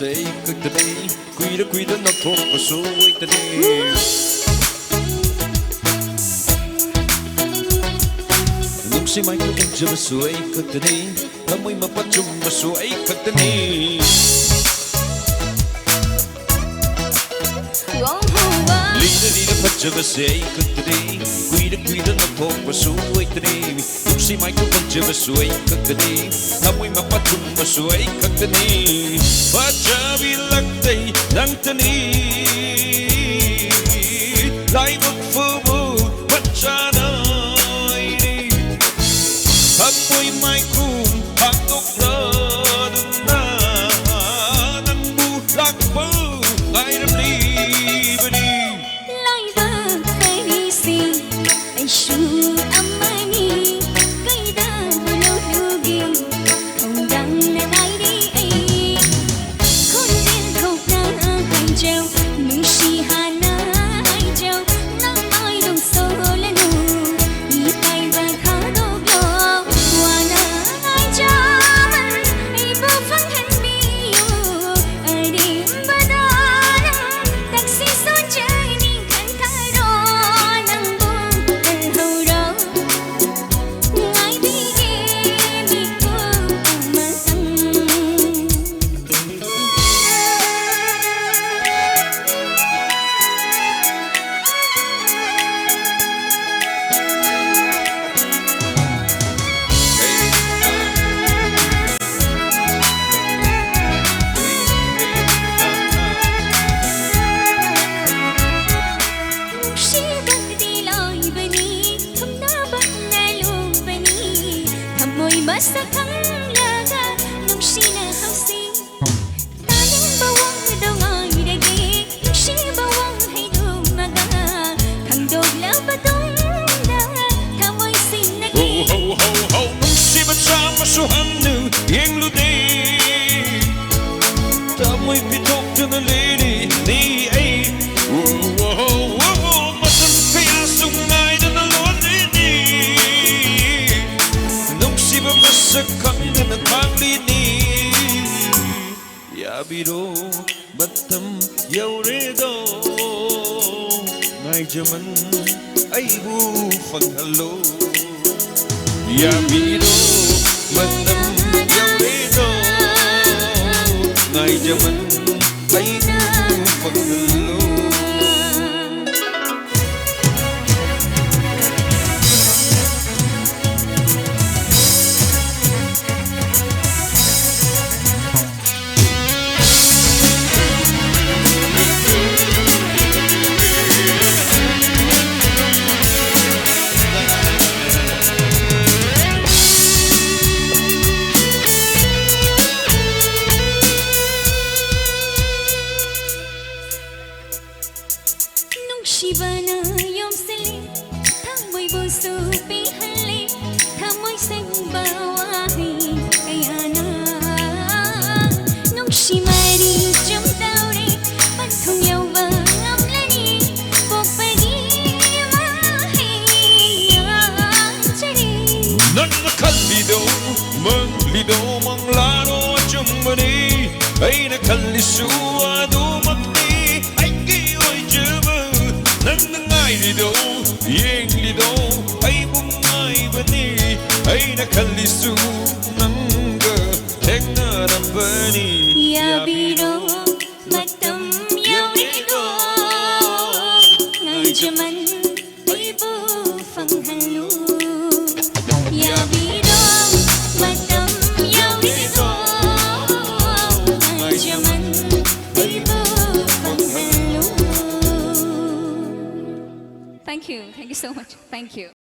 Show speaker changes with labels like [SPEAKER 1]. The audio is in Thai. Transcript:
[SPEAKER 1] say good today คุยแล้วนักทบมาสวยตะเนลูกใช่ไหมก็คงจะมาสวยก็ตะเนทำไมมาปัจจุบันมาสวยก็ตะเนลีพัชมาเสียก็ตะเนคุยแล้วนักทบมาสวยตะเนลูกใช่ไหมก็คงจะมาสวยก็ตะเนทำไมมาปัจจุบันมาสวยก็ตะเนว่าจะวิลักใจดังตะเนไล่บุกฟูบูวัชชาหน่อยทำไมไม่คุ้มพักตกเรือดึงหน้านั่งบูลักบูไล่รำลีบดี
[SPEAKER 2] ไล่บ้าใครดีสิไอชูอามานีใกล้ดาบลูลูกีคงดังและไล่ดีไอคนเดียวเขาหน้าให้เจ้ามึงชีหาหน้าให้เจ้านั่งไม้ดงโซและนูอีไปบ้าขาโดกลอกว่าหน้าให้เจ้ามันไอบ่ฟังเห็นมีอยู่ไอดีบ้าดานังแท็กซี่สนใจนี่คันทารอนังบุกเป็นเฮารอไงดีมีกูมาสั่งชีบักดีลอยบันนี้ทำหน้าบักแน่ลูกบันนี้ทำมวยมาสักครั้งละกันน้องชีน่าเขาสิตาเลี้ยงบ่วังดงอ้อยได้ดีน้องชีบ่วังให้ดูมากาขังโดดแล้วบ่ต้องด่าทำมวยสินะกี
[SPEAKER 1] hoน้องชีบัชชามาสุหันนูยังรู้ดีทำไมพี่ทบจนเลยนี่ไอ้มาทำให้อาสุงไงดันล้วนนี่น้องชีบัมาสักครั้งดันทางลีนี่อย่าบิโรบัดทำเยาวเรโดไงจะมันไอ้บูฟังฮัลโหลอย่าบิโรบัดทำเยาวเรโดไงจะมันไอ้บูฟังฮัลโหล
[SPEAKER 2] น้องชีบานายอมสิลิทำมวยบูสูปีฮันลิทำมวยเซ็งบ่าวให้ไอ้อานาน้องชีมาดีจมเต้าดีปัดทงเยาวบางอำและนี่ปกไปดีมาให้ยาจะดี
[SPEAKER 1] นั่นนักลีโดมังลีโดมังลาโนจุมบันีไอ้นักลิสูอาดูมักนีไอ้กี่ไอ้เจอนั่นไงลีโดยิงลีโดไอ้บุ้งไงบันีไอ้นักลิสูนั่งเกอเทคนาดับบันี
[SPEAKER 2] อย่าบิโรมาตำยาวดีโดไงจะมันไอ้บูฟังฮัลโหลอย่าบิโรมาตำยาวดีโดไงจะมันไอ้บูฟังฮัลโหล Thank you so much. Thank you.